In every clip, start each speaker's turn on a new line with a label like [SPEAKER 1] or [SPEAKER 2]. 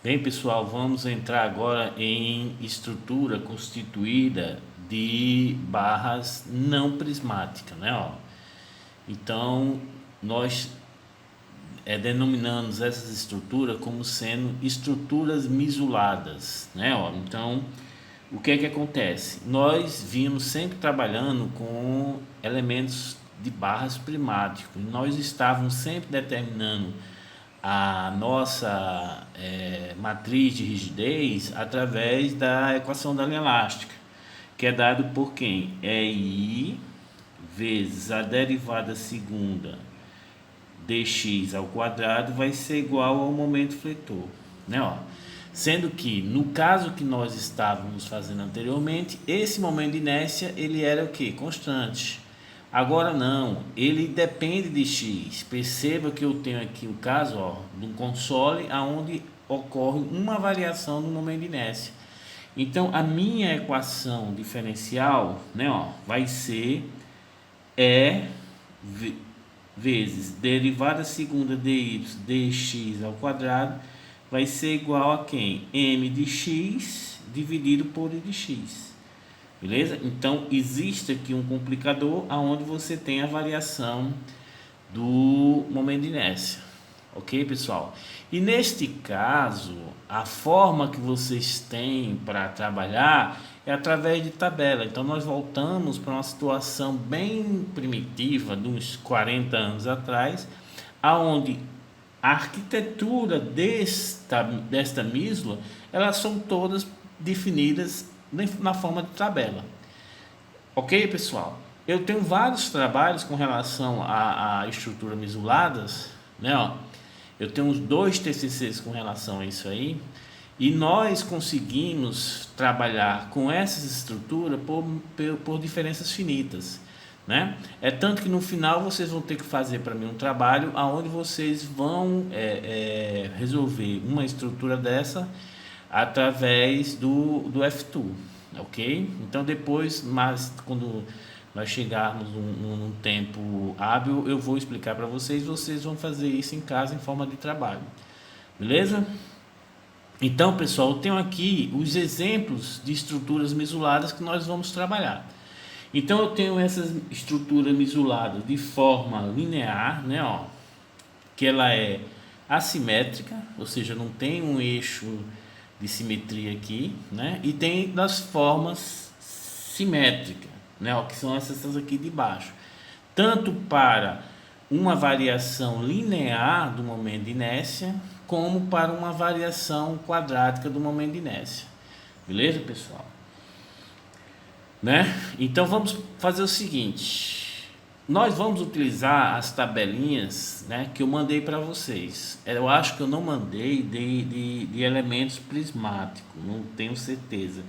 [SPEAKER 1] Bem, pessoal, vamos entrar agora em estrutura constituída de barras não prismáticas, né? Ó. Então, nós denominamos essas estruturas como sendo estruturas misuladas, né? Ó. Então, o que é que acontece? Nós vimos sempre trabalhando com elementos de barras prismáticos. Nós estávamos sempre determinando a nossa matriz de rigidez através da equação da linha elástica, que é dado por quem? É I vezes a derivada segunda dx ao quadrado vai ser igual ao momento fletor, né? Ó. Sendo que no caso que nós estávamos fazendo anteriormente, esse momento de inércia ele era o que? Constante. Agora não, ele depende de x. Perceba que eu tenho aqui o caso, ó, de um console aonde ocorre uma variação no momento de inércia. Então a minha equação diferencial, né, ó, vai ser E vezes derivada segunda dy dx ao quadrado vai ser igual a quem? M de x dividido por I de x. Beleza? Então existe aqui um complicador aonde você tem a variação do momento de inércia. Ok, pessoal? E neste caso, a forma que vocês têm para trabalhar é através de tabela. Então nós voltamos para uma situação bem primitiva, de uns 40 anos atrás, aonde a arquitetura desta mísula, elas são todas definidas na forma de tabela. Ok, pessoal? Eu tenho vários trabalhos com relação a estruturas misuladas, né? Ó, eu tenho uns 2 TCCs com relação a isso aí, e nós conseguimos trabalhar com essas estruturas por diferenças finitas, né? É tanto que no final vocês vão ter que fazer para mim um trabalho aonde vocês vão resolver uma estrutura dessa através do F2, ok? Então depois, mas quando nós chegarmos num tempo hábil, eu vou explicar para vocês, vocês vão fazer isso em casa em forma de trabalho, beleza? Então, pessoal, eu tenho aqui os exemplos de estruturas misuladas que nós vamos trabalhar. Então, eu tenho essas estruturas misuladas de forma linear, né, ó, que ela é assimétrica, ou seja, não tem um eixo de simetria aqui, né, e tem das formas simétricas, né, ó, que são essas aqui de baixo, tanto para uma variação linear do momento de inércia, como para uma variação quadrática do momento de inércia. Beleza, pessoal? Né? Então vamos fazer o seguinte, nós vamos utilizar as tabelinhas, né, que eu mandei para vocês. Eu acho que eu não mandei de elementos prismáticos, não tenho certeza,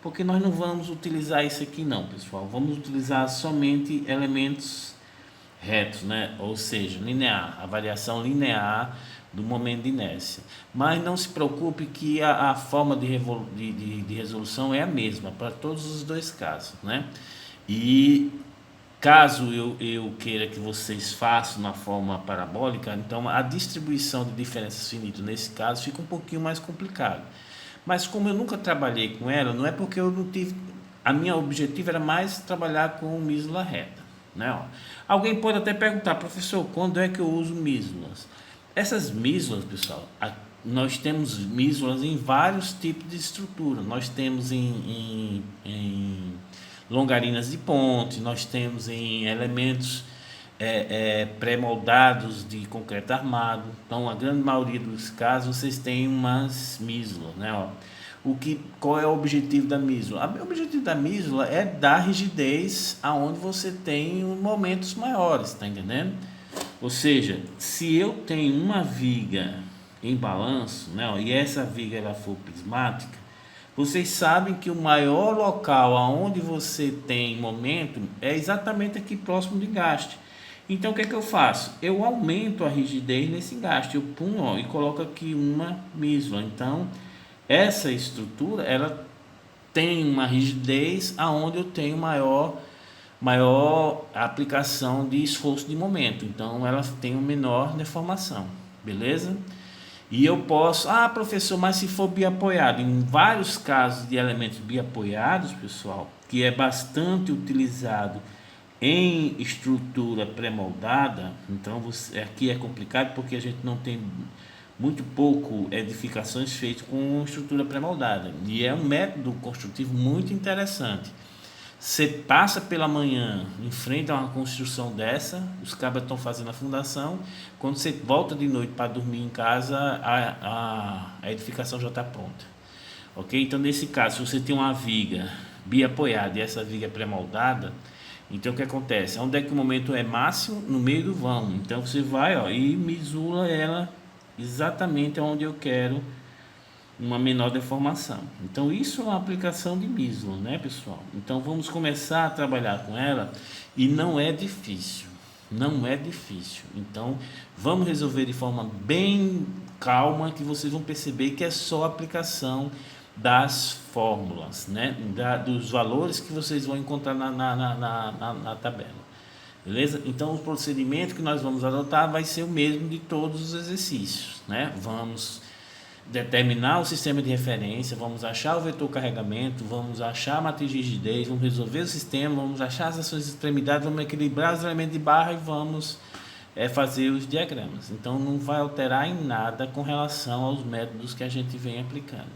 [SPEAKER 1] porque nós não vamos utilizar isso aqui não, pessoal. Vamos utilizar somente elementos retos, né? Ou seja, linear, a variação linear do momento de inércia. Mas não se preocupe que a forma de resolução é a mesma para todos os dois casos, né? E caso eu queira que vocês façam na forma parabólica, então a distribuição de diferenças finitas nesse caso fica um pouquinho mais complicado. Mas como eu nunca trabalhei com ela, não é porque eu não tive... A minha objetivo era mais trabalhar com mísula reta, né? Ó. Alguém pode até perguntar, professor, quando é que eu uso mísulas? Essas mísulas, pessoal, nós temos mísulas em vários tipos de estrutura. Nós temos em longarinas de ponte, nós temos em elementos pré-moldados de concreto armado. Então, a grande maioria dos casos, vocês têm umas mísulas, né? Ó. Qual é o objetivo da mísula? O objetivo da mísula é dar rigidez aonde você tem momentos maiores, tá entendendo? Ou seja, se eu tenho uma viga em balanço, né, ó, e essa viga ela for prismática, vocês sabem que o maior local aonde você tem momento é exatamente aqui próximo do engaste. Então o que é que eu faço? Eu aumento a rigidez nesse engaste, eu pum, ó, e coloco aqui uma mísula. Então essa estrutura ela tem uma rigidez aonde eu tenho maior aplicação de esforço de momento, então ela tem uma menor deformação, beleza? E eu posso, professor, mas se for biapoiado, em vários casos de elementos biapoiados, pessoal, que é bastante utilizado em estrutura pré-moldada, então aqui é complicado porque a gente não tem muito pouco edificações feitas com estrutura pré-moldada, e é um método construtivo muito interessante. Você passa pela manhã em frente a uma construção dessa, os cabras estão fazendo a fundação, quando você volta de noite para dormir em casa, a edificação já está pronta. Ok? Então, nesse caso, se você tem uma viga biapoiada e essa viga é pré-moldada, então o que acontece? Onde é que o momento é máximo? No meio do vão. Então você vai e misula ela exatamente onde eu quero uma menor deformação. Então isso é uma aplicação de misula, né, pessoal? Então vamos começar a trabalhar com ela e não é difícil. Não é difícil. Então vamos resolver de forma bem calma, que vocês vão perceber que é só aplicação das fórmulas, né? Dos valores que vocês vão encontrar na tabela. Beleza? Então o procedimento que nós vamos adotar vai ser o mesmo de todos os exercícios, né? Vamos determinar o sistema de referência, vamos achar o vetor carregamento, vamos achar a matriz de rigidez, vamos resolver o sistema, vamos achar as ações de extremidade, vamos equilibrar os elementos de barra e vamos fazer os diagramas. Então não vai alterar em nada com relação aos métodos que a gente vem aplicando,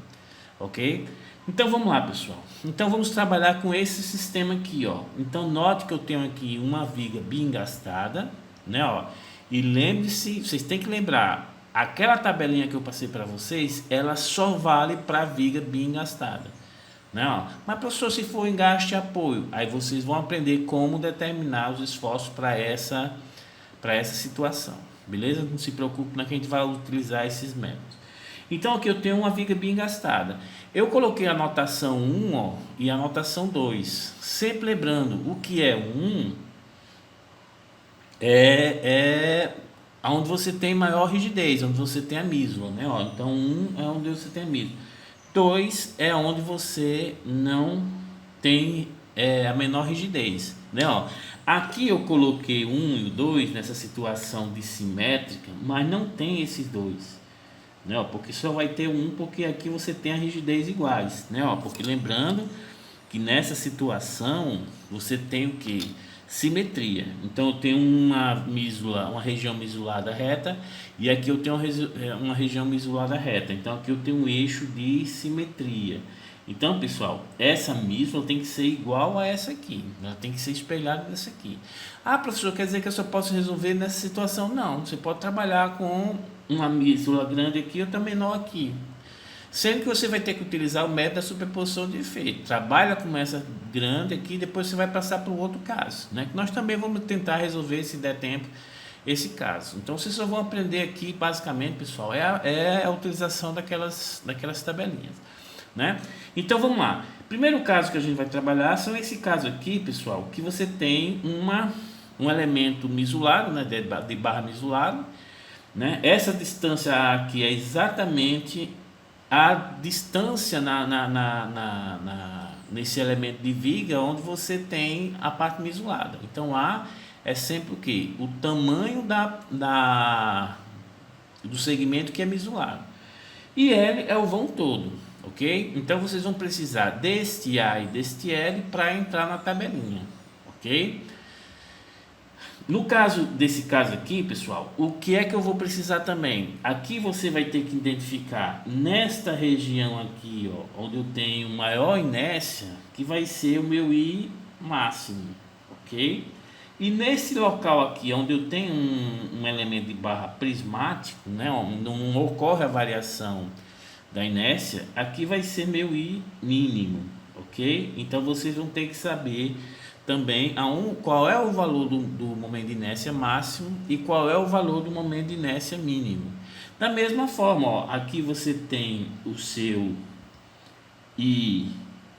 [SPEAKER 1] ok? Então vamos lá, pessoal. Então vamos trabalhar com esse sistema aqui, ó. Então note que eu tenho aqui uma viga bem engastada, né, ó. E lembre-se, vocês têm que lembrar, aquela tabelinha que eu passei para vocês, ela só vale para a viga bem engastada, né, ó. Mas professor, se for engaste e apoio, aí vocês vão aprender como determinar os esforços para essa situação, beleza? Não se preocupe, não é que a gente vai utilizar esses métodos. Então aqui eu tenho uma viga bem engastada. Eu coloquei a notação 1 e a notação 2. Sempre lembrando, o que é 1 é onde você tem maior rigidez, onde você tem a misula, né? Então 1 é onde você tem a misula. 2 é onde você não tem a menor rigidez, né? Aqui eu coloquei 1 e o 2 nessa situação de simétrica, mas não tem esses dois, né? Porque só vai ter um, porque aqui você tem a rigidez iguais, né? Porque lembrando que nessa situação você tem o que? Simetria. Então eu tenho uma região misulada reta, e aqui eu tenho uma região misulada reta. Então aqui eu tenho um eixo de simetria. Então, pessoal, essa misula tem que ser igual a essa aqui, ela tem que ser espelhada nessa aqui. Professor, quer dizer que eu só posso resolver nessa situação? Não, você pode trabalhar com uma misula grande aqui e outra menor aqui. Sendo que você vai ter que utilizar o método da superposição de efeito. Trabalha com essa grande aqui, depois você vai passar para o outro caso, né? Nós também vamos tentar resolver, se der tempo, esse caso. Então vocês só vão aprender aqui, basicamente, pessoal, é a utilização daquelas tabelinhas, né? Então vamos lá. Primeiro caso que a gente vai trabalhar são esse caso aqui, pessoal, que você tem um elemento misulado, né, de barra misulado, né? Essa distância aqui é exatamente a distância nesse elemento de viga onde você tem a parte misulada. Então A é sempre o que? O tamanho do segmento que é misulado. E L é o vão todo, ok? Então vocês vão precisar deste A e deste L para entrar na tabelinha, ok? No caso desse caso aqui, pessoal, o que é que eu vou precisar também? Aqui você vai ter que identificar nesta região aqui, onde eu tenho maior inércia, que vai ser o meu I máximo, ok? E nesse local aqui, onde eu tenho um elemento de barra prismático, né, não ocorre a variação da inércia, aqui vai ser meu I mínimo, ok? Então vocês vão ter que saber também qual é o valor do momento de inércia máximo e qual é o valor do momento de inércia mínimo. Da mesma forma, aqui você tem o seu I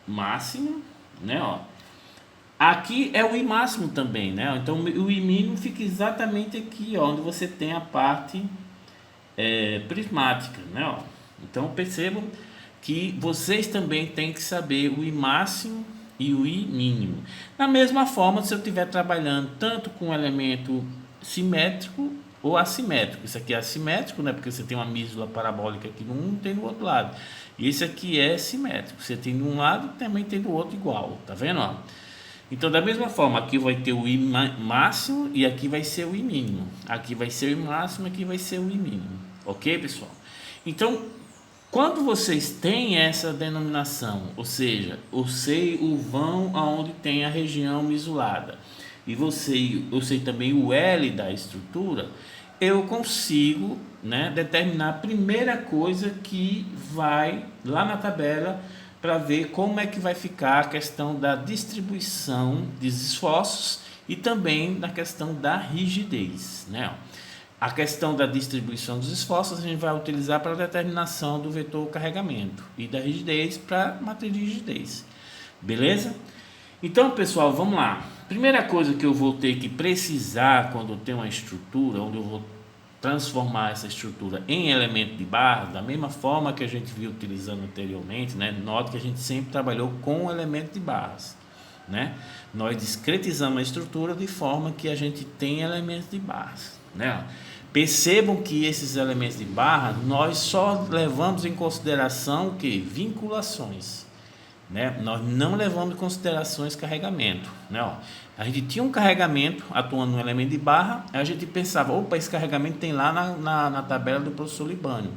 [SPEAKER 1] máximo, né? Aqui é o I máximo também, né? Então o I mínimo fica exatamente aqui, onde você tem a parte prismática, né? Então percebam que vocês também têm que saber o I máximo e o I mínimo. Da mesma forma, se eu estiver trabalhando tanto com elemento simétrico ou assimétrico. Isso aqui é assimétrico, né? Porque você tem uma mísula parabólica aqui num, tem do outro lado. E esse aqui é simétrico. Você tem de um lado, também tem do outro igual. Tá vendo, ó? Então, da mesma forma, aqui vai ter o I máximo e aqui vai ser o I mínimo. Aqui vai ser o I máximo, aqui vai ser o I mínimo. Ok, pessoal? Então, quando vocês têm essa denominação, ou seja, eu sei o vão aonde tem a região misulada, e eu sei também o L da estrutura, eu consigo, né, determinar a primeira coisa que vai lá na tabela para ver como é que vai ficar a questão da distribuição dos esforços e também na questão da rigidez, né? A questão da distribuição dos esforços a gente vai utilizar para a determinação do vetor carregamento e da rigidez para a matriz de rigidez. Beleza? Então, pessoal, vamos lá. Primeira coisa que eu vou ter que precisar quando eu tenho uma estrutura, onde eu vou transformar essa estrutura em elemento de barra, da mesma forma que a gente viu utilizando anteriormente, né? Note que a gente sempre trabalhou com elemento de barras, né? Nós discretizamos a estrutura de forma que a gente tem elementos de barras, né? Percebam que esses elementos de barra nós só levamos em consideração que vinculações, né? Nós não levamos em considerações carregamento, né? Ó, a gente tinha um carregamento atuando no elemento de barra, a gente pensava, opa, esse carregamento tem lá na tabela do professor Libânio.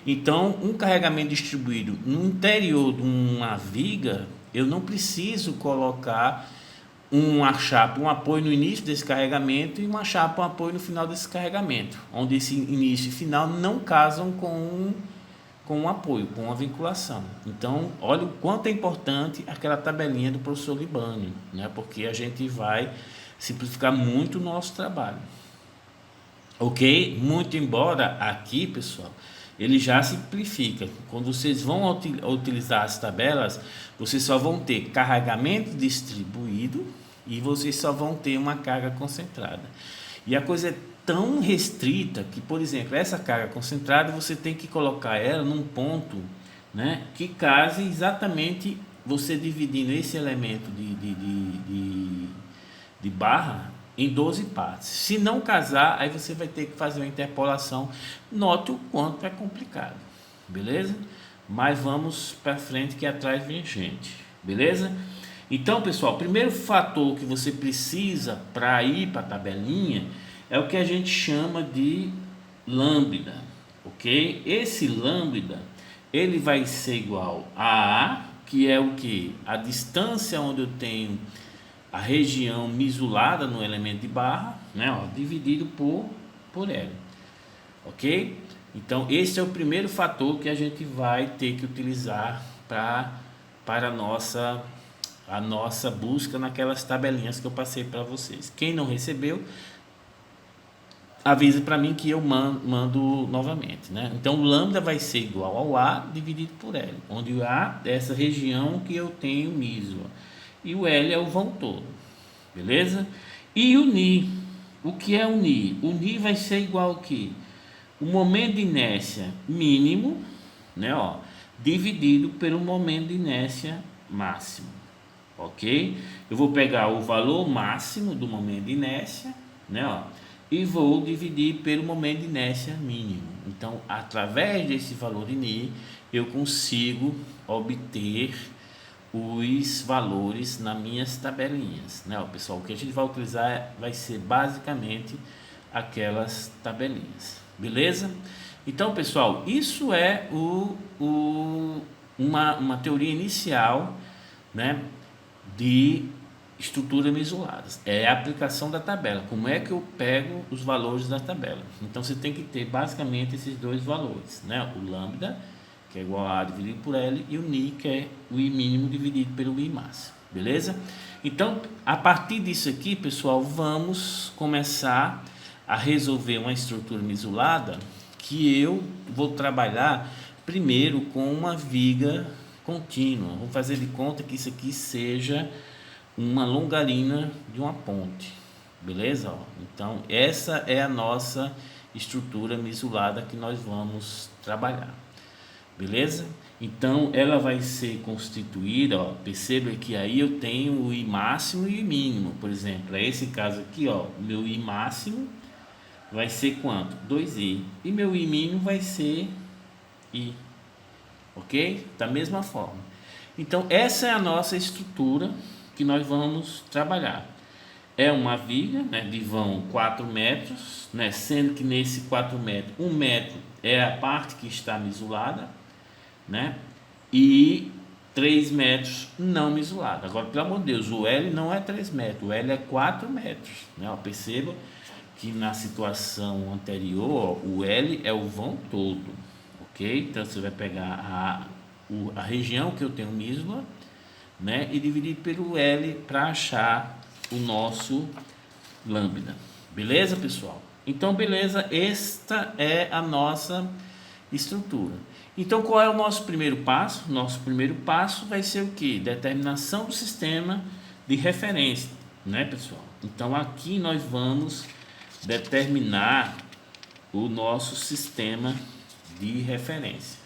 [SPEAKER 1] Então, um carregamento distribuído no interior de uma viga, eu não preciso colocar uma chapa, um apoio no início desse carregamento e uma chapa, um apoio no final desse carregamento, onde esse início e final não casam com um apoio, com uma vinculação. Então, olha o quanto é importante aquela tabelinha do professor Libânio, né? Porque a gente vai simplificar muito o nosso trabalho. Ok? Muito embora aqui, pessoal, ele já simplifica. Quando vocês vão utilizar as tabelas, vocês só vão ter carregamento distribuído e vocês só vão ter uma carga concentrada. E a coisa é tão restrita que, por exemplo, essa carga concentrada você tem que colocar ela num ponto, né, que case exatamente você dividindo esse elemento de barra em 12 partes. Se não casar, aí você vai ter que fazer uma interpolação. Note o quanto é complicado, beleza? Mas vamos para frente que atrás vem gente, beleza? Então, pessoal, o primeiro fator que você precisa para ir para a tabelinha é o que a gente chama de lambda, ok? Esse lambda, ele vai ser igual a, que é o que? A distância onde eu tenho a região misulada no elemento de barra, né, ó, dividido por L, ok? Então, esse é o primeiro fator que a gente vai ter que utilizar para a nossa busca naquelas tabelinhas que eu passei para vocês. Quem não recebeu, avisa para mim que eu mando novamente, né? Então, o lambda vai ser igual ao A dividido por L, onde o A é essa região que eu tenho mísula e o L é o vão todo, beleza? E o Ni, o que é o Ni? O Ni vai ser igual ao que? O momento de inércia mínimo, né, ó, dividido pelo momento de inércia máximo, ok? Eu vou pegar o valor máximo do momento de inércia, né, ó, e vou dividir pelo momento de inércia mínimo. Então, através desse valor de Ni, eu consigo obter os valores nas minhas tabelinhas, né? Pessoal, o que a gente vai utilizar vai ser basicamente aquelas tabelinhas, beleza? Então, pessoal, isso é uma teoria inicial, né, de estruturas isoladas. É a aplicação da tabela. Como é que eu pego os valores da tabela? Então, você tem que ter basicamente esses dois valores, né? O lambda, que é igual a dividido por L, e o Ni, que é o I mínimo dividido pelo I máximo, beleza? Então, a partir disso aqui, pessoal, vamos começar a resolver uma estrutura isolada que eu vou trabalhar primeiro com uma viga contínua. Vou fazer de conta que isso aqui seja uma longarina de uma ponte, beleza? Então, essa é a nossa estrutura isolada que nós vamos trabalhar. Beleza? Então, ela vai ser constituída, ó, perceba que aí eu tenho o I máximo e o I mínimo, por exemplo. É esse caso aqui, ó, meu I máximo vai ser quanto? 2i. E meu I mínimo vai ser I. Ok? Da mesma forma. Então, essa é a nossa estrutura que nós vamos trabalhar. É uma viga, né, de vão 4 metros, né, sendo que nesse 4 metros, 1 metro é a parte que está misolada, né, e 3 metros não misolada. Agora, pelo amor de Deus, o L não é 3 metros, o L é 4 metros. Né? Perceba que na situação anterior, o L é o vão todo, ok? Então, você vai pegar a região que eu tenho misula, né, e dividir pelo L para achar o nosso lambda. Beleza, pessoal? Então, beleza, esta é a nossa estrutura. Então, qual é o nosso primeiro passo? Nosso primeiro passo vai ser o que? Determinação do sistema de referência, né, pessoal? Então, aqui nós vamos determinar o nosso sistema de referência.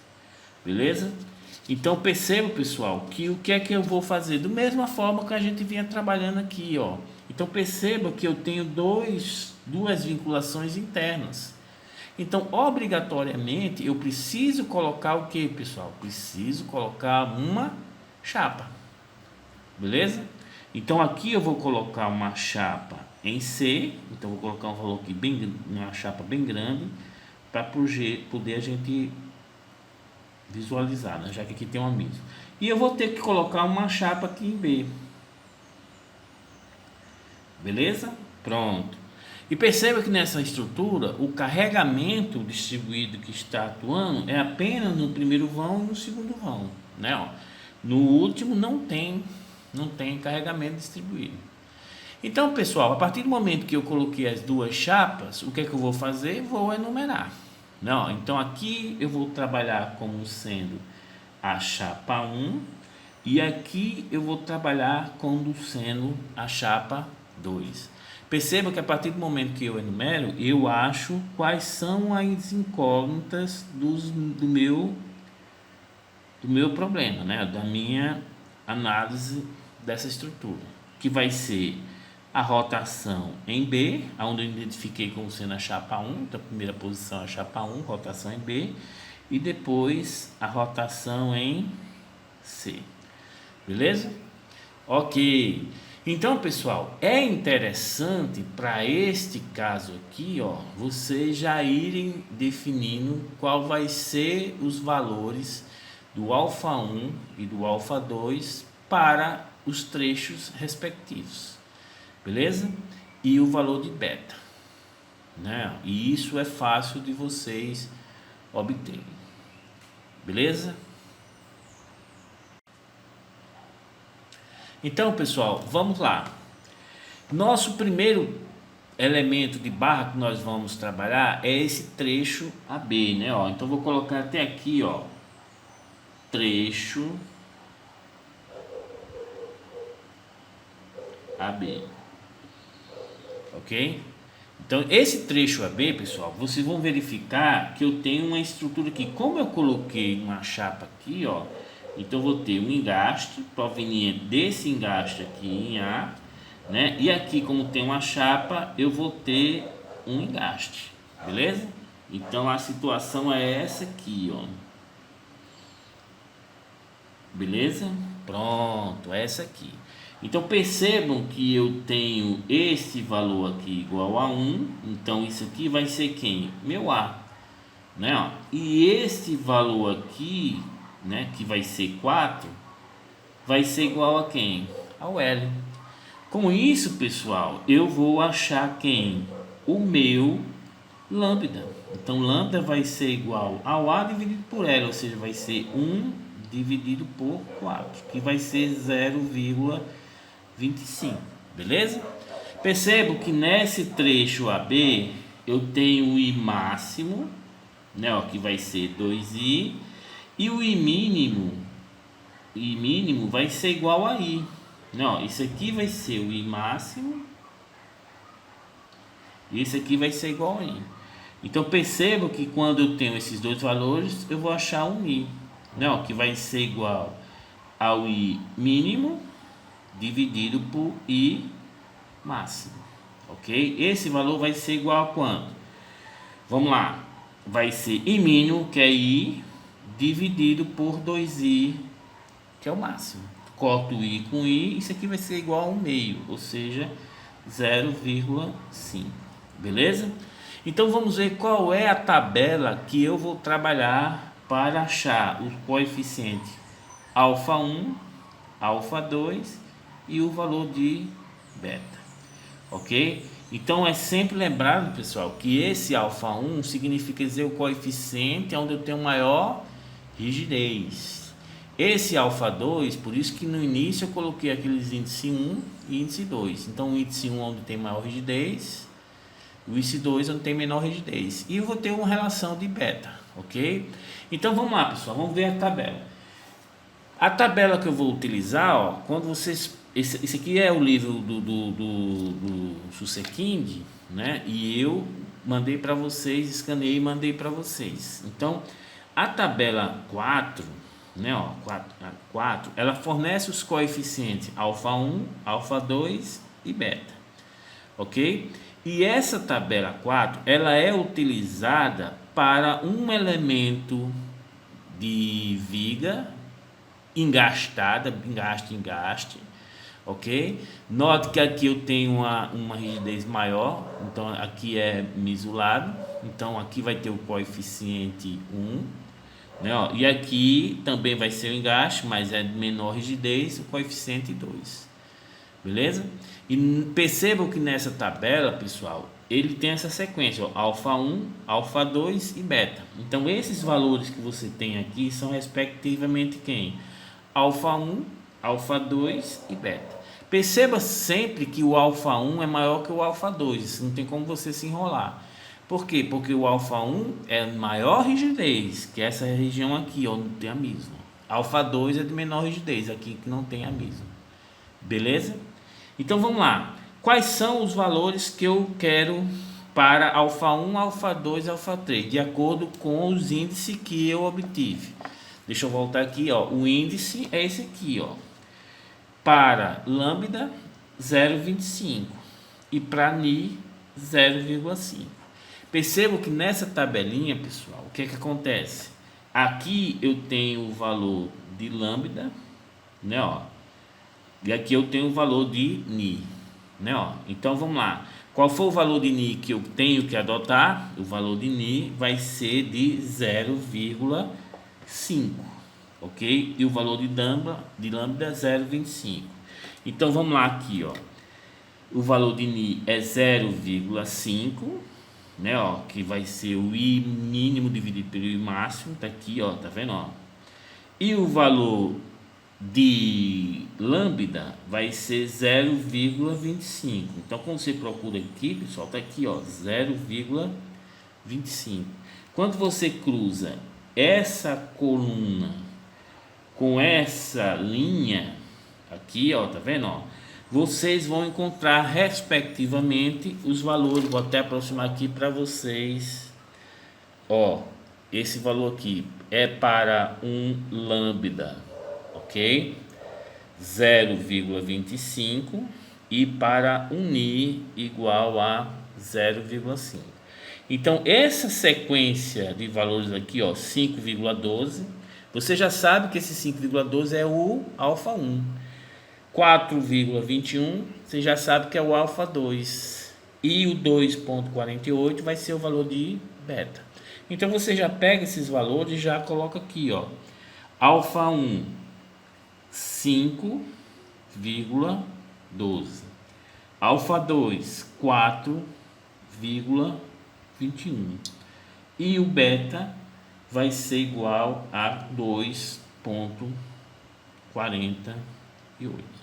[SPEAKER 1] Beleza? Então perceba, pessoal, que o que é que eu vou fazer? Da mesma forma que a gente vinha trabalhando aqui, ó. Então perceba que eu tenho duas vinculações internas. Então, obrigatoriamente, eu preciso colocar o que, pessoal? Preciso colocar uma chapa. Beleza? Então aqui eu vou colocar uma chapa em C. Então vou colocar um valor aqui uma chapa bem grande para poder a gente visualizar, né? Já que aqui tem uma mesa. E eu vou ter que colocar uma chapa aqui em B. Beleza? Pronto. E perceba que nessa estrutura, o carregamento distribuído que está atuando é apenas no primeiro vão e no segundo vão, né? Ó, no último não tem carregamento distribuído. Então, pessoal, a partir do momento que eu coloquei as duas chapas, o que é que eu vou fazer? Vou enumerar. Não, então aqui eu vou trabalhar como sendo a chapa 1 e aqui eu vou trabalhar como sendo a chapa 2. Perceba que a partir do momento que eu enumero, eu acho quais são as incógnitas do meu problema, né? Da minha análise dessa estrutura, que vai ser a rotação em B, onde eu identifiquei como sendo a chapa 1, então a primeira posição é a chapa 1, rotação em B, e depois a rotação em C. Beleza? Ok. Então, pessoal, é interessante para este caso aqui, ó, vocês já irem definindo qual vai ser os valores do alfa 1 e do alfa 2 para os trechos respectivos. Beleza? E o valor de beta, né? E isso é fácil de vocês obterem. Beleza? Então, pessoal, vamos lá. Nosso primeiro elemento de barra que nós vamos trabalhar é esse trecho AB, né? Ó, então vou colocar até aqui, ó, trecho AB. Ok? Então, esse trecho AB, pessoal, vocês vão verificar que eu tenho uma estrutura aqui. Como eu coloquei uma chapa aqui, ó, então eu vou ter um engaste proveniente desse engaste aqui em A, né? E aqui, como tem uma chapa, eu vou ter um engaste, beleza? Então, a situação é essa aqui, ó. Beleza? Pronto, é essa aqui. Então percebam que eu tenho esse valor aqui igual a 1, então isso aqui vai ser quem? Meu A, né? Ó. E esse valor aqui, né, que vai ser 4, vai ser igual a quem? Ao L. Com isso, pessoal, eu vou achar quem? O meu lambda. Então lambda vai ser igual ao A dividido por L, ou seja, vai ser 1 dividido por 4, que vai ser 0,25, beleza? Percebo que nesse trecho AB eu tenho o I máximo, né, ó, que vai ser 2I, e o I mínimo vai ser igual a I. Não, isso aqui vai ser o I máximo, e isso aqui vai ser igual a I. Então percebo que quando eu tenho esses dois valores, eu vou achar um I. Não, que vai ser igual ao I mínimo dividido por I máximo, ok? Esse valor vai ser igual a quanto? Vamos lá. Vai ser I mínimo, que é I, dividido por 2I, que é o máximo. Corto o I com I, isso aqui vai ser igual a 1 meio, ou seja, 0,5. Beleza? Então vamos ver qual é a tabela que eu vou trabalhar para achar o coeficiente alfa 1, alfa 2 e o valor de beta. Ok? Então é sempre lembrado, pessoal, que esse alfa 1 significa dizer o coeficiente onde eu tenho maior rigidez. Esse alfa 2, por isso que no início eu coloquei aqueles índice 1 e índice 2. Então o índice 1 onde tem maior rigidez, o índice 2 onde tem menor rigidez. E eu vou ter uma relação de beta, ok? Então vamos lá, pessoal, vamos ver a tabela. A tabela que eu vou utilizar, ó, quando vocês... Esse aqui é o livro do Susekind, né? E eu mandei para vocês, escaneei e mandei para vocês. Então, a tabela 4, né, ó, 4, ela fornece os coeficientes alfa 1, alfa 2 e beta, ok? E essa tabela 4, ela é utilizada para um elemento de viga engastada, engaste, ok? Note que aqui eu tenho uma rigidez maior, então aqui é mesulado, então aqui vai ter o coeficiente 1, né, ó, e aqui também vai ser o engaste, mas é de menor rigidez, o coeficiente 2, beleza? E percebam que nessa tabela, pessoal, ele tem essa sequência, ó, alfa 1, alfa 2 e beta. Então esses valores que você tem aqui são respectivamente quem? Alfa 1, alfa 2 e beta. Perceba sempre que o alfa 1 é maior que o alfa 2, isso não tem como você se enrolar. Por quê? Porque o alfa 1 é maior rigidez, que é essa região aqui, onde tem a mesma. Alfa 2 é de menor rigidez, aqui que não tem a mesma. Beleza? Então vamos lá. Quais são os valores que eu quero para alfa 1, alfa 2 e alfa 3, de acordo com os índices que eu obtive? Deixa eu voltar aqui, ó. O índice é esse aqui, ó. Para lambda 0,25 e para ni 0,5. Percebo que nessa tabelinha, pessoal, o que é que acontece? Aqui eu tenho o valor de lambda, né, ó. E aqui eu tenho o valor de ni, né, ó. Então vamos lá. Qual for o valor de ni que eu tenho que adotar? O valor de ni vai ser de 0,5, ok? E o valor de lambda é 0,25. Então vamos lá aqui, ó. O valor de ni é 0,5, né, ó, que vai ser o I mínimo dividido pelo I máximo, tá aqui, ó, tá vendo, ó. E o valor de lambda vai ser 0,25. Então quando você procura aqui, pessoal, tá aqui, ó, 0,25. Quando você cruza essa coluna com essa linha aqui, ó, tá vendo, ó, vocês vão encontrar respectivamente os valores. Vou até aproximar aqui para vocês, ó. Esse valor aqui é para um lambda, ok? 0,25 e para um ni igual a 0,5. Então essa sequência de valores aqui, ó, 5,12, você já sabe que esse 5,12 é o alfa 1. 4,21, você já sabe que é o alfa 2. E o 2,48 vai ser o valor de beta. Então você já pega esses valores e já coloca aqui, ó. Alfa 1, 5,12. Alfa 2, 4,21. E o beta vai ser igual a 2,48.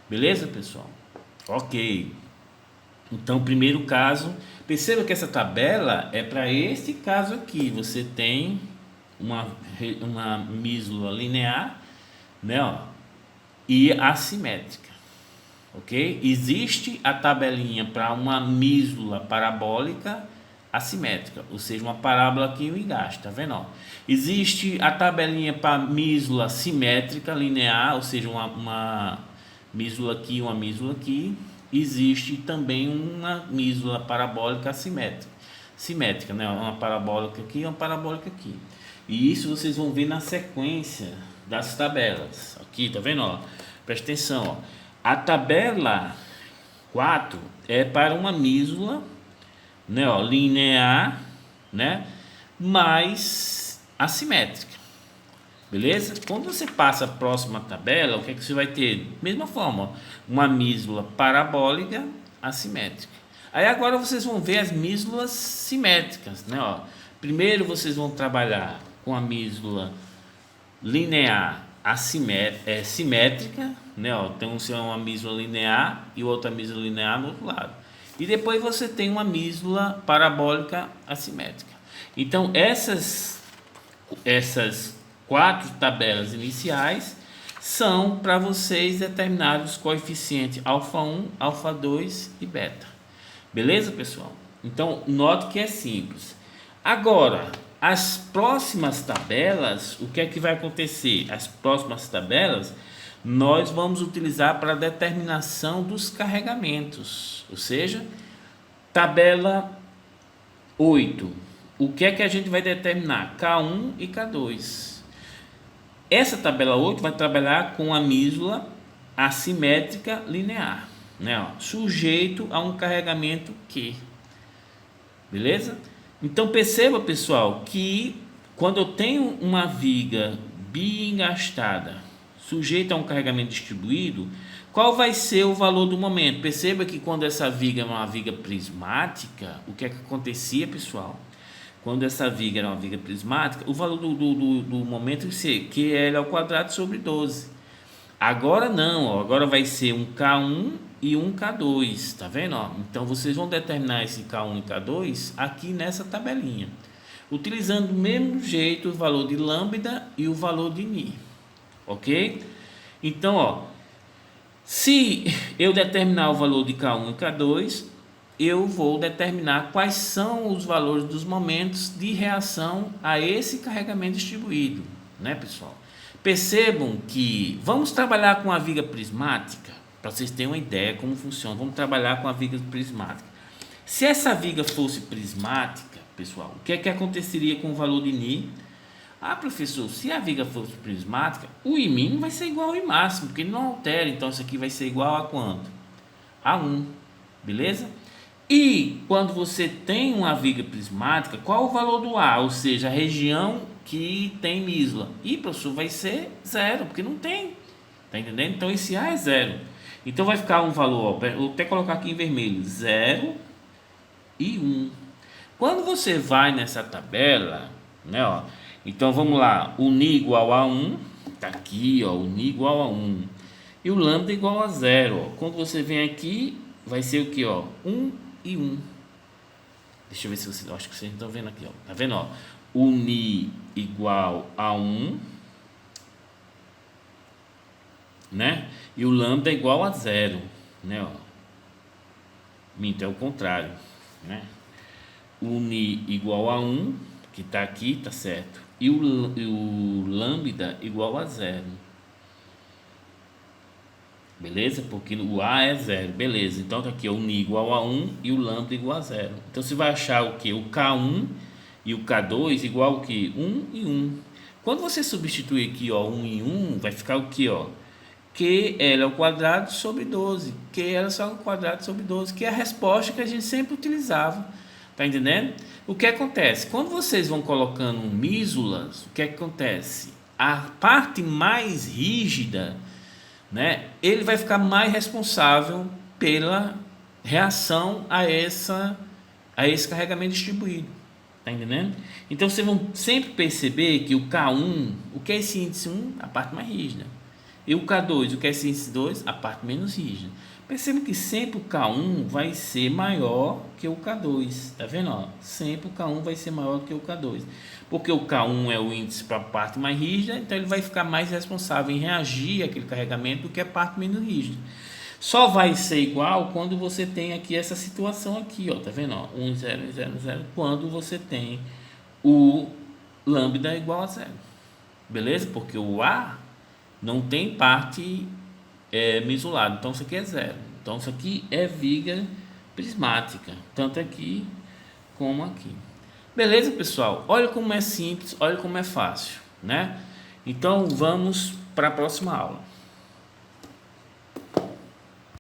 [SPEAKER 1] Beleza, pessoal? Ok. Então, primeiro caso, perceba que essa tabela é para este caso aqui. Você tem uma mísula linear, né, ó, e assimétrica, ok? Existe a tabelinha para uma mísula parabólica assimétrica, ou seja, uma parábola aqui e um engaste, tá vendo, ó? Existe a tabelinha para mísula simétrica linear, ou seja, uma mísula aqui, uma mísula aqui. Existe também uma mísula parabólica assimétrica. simétrica, né? Uma parabólica aqui e uma parabólica aqui. E isso vocês vão ver na sequência das tabelas. Aqui, tá vendo? Ó? Presta atenção. Ó. A tabela 4 é para uma mísula, né? Ó, linear, né? Mais assimétrica. Beleza? Quando você passa a próxima tabela, o que é que você vai ter? Mesma forma, ó, uma mísula parabólica assimétrica. Aí agora vocês vão ver as mísulas simétricas, né? Ó, primeiro vocês vão trabalhar com a mísula linear simétrica, né? Ó, então você tem uma mísula linear e outra mísula linear no outro lado. E depois você tem uma mísula parabólica assimétrica. Então essas 4 tabelas iniciais são para vocês determinar os coeficientes alfa 1, alfa 2 e beta. Beleza, pessoal? Então, note que é simples. Agora, as próximas tabelas, o que é que vai acontecer? As próximas tabelas, nós vamos utilizar para a determinação dos carregamentos. Ou seja, tabela 8. O que é que a gente vai determinar? K1 e K2. Essa tabela 8 vai trabalhar com a mísula assimétrica linear, né? Ó, sujeito a um carregamento Q. Beleza? Então perceba, pessoal, que quando eu tenho uma viga biengastada sujeita a um carregamento distribuído, qual vai ser o valor do momento? Perceba que quando essa viga é uma viga prismática, o que é que acontecia, pessoal? Quando essa viga era uma viga prismática, o valor do momento vai ser QL ao quadrado sobre 12. Agora não, ó, agora vai ser um K1 e um K2, tá vendo? Ó? Então vocês vão determinar esse K1 e K2 aqui nessa tabelinha, utilizando do mesmo jeito o valor de lambda e o valor de Ni, ok? Então, ó, se eu determinar o valor de K1 e K2, eu vou determinar quais são os valores dos momentos de reação a esse carregamento distribuído, né, pessoal? Percebam que vamos trabalhar com a viga prismática, para vocês terem uma ideia como funciona. Vamos trabalhar com a viga prismática. Se essa viga fosse prismática, pessoal, o que é que aconteceria com o valor de Ni? Ah, professor, se a viga fosse prismática, o Imin vai ser igual ao I máximo, porque ele não altera, então isso aqui vai ser igual a quanto? A 1, beleza? E quando você tem uma viga prismática, qual o valor do A? Ou seja, a região que tem mísula. E, professor, vai ser 0, porque não tem. Tá entendendo? Então esse A é 0. Então vai ficar um valor, ó, vou até colocar aqui em vermelho, 0 e 1. Quando você vai nessa tabela, né, ó, então vamos lá, o Ni igual a 1, tá aqui, ó, o Ni igual a 1. E o lambda igual a 0, ó. Quando você vem aqui, vai ser o que, ó? 1 e 1. Deixa eu ver se vocês, acho que vocês estão vendo aqui, ó. Tá vendo, ó? O Ni igual a 1, né? E o lambda igual a 0, né, ó. Minto, é o contrário, né? O Ni igual a 1, que tá aqui, tá certo. E o lambda igual a 0. Beleza? Porque o A é 0. Beleza. Então tá aqui, o Ni igual a 1 e o lambda igual a 0. Então você vai achar o que? O K1 e o K2 igual o que? 1 e 1. Quando você substituir aqui, ó, 1 e 1, vai ficar o que, ó? QL ao quadrado sobre 12. QL ao quadrado sobre 12, que é a resposta que a gente sempre utilizava. Tá entendendo? O que acontece? Quando vocês vão colocando mísulas, o que acontece? A parte mais rígida, né, ele vai ficar mais responsável pela reação a esse carregamento distribuído. Tá entendendo? Então vocês vão sempre perceber que o K1, o que é esse índice 1? A parte mais rígida. E o K2, o que é esse índice 2? A parte menos rígida. Perceba que sempre o K1 vai ser maior que o K2. Tá vendo? Ó? Sempre o K1 vai ser maior que o K2. Porque o K1 é o índice para a parte mais rígida, então ele vai ficar mais responsável em reagir àquele carregamento do que a parte menos rígida. Só vai ser igual quando você tem aqui essa situação aqui, ó, tá vendo? Ó, 1, 0, 0, 0, quando você tem o lambda igual a 0. Beleza? Porque o A não tem parte misulada, então isso aqui é 0. Então isso aqui é viga prismática, tanto aqui como aqui. Beleza, pessoal? Olha como é simples, olha como é fácil, né? Então vamos para a próxima aula.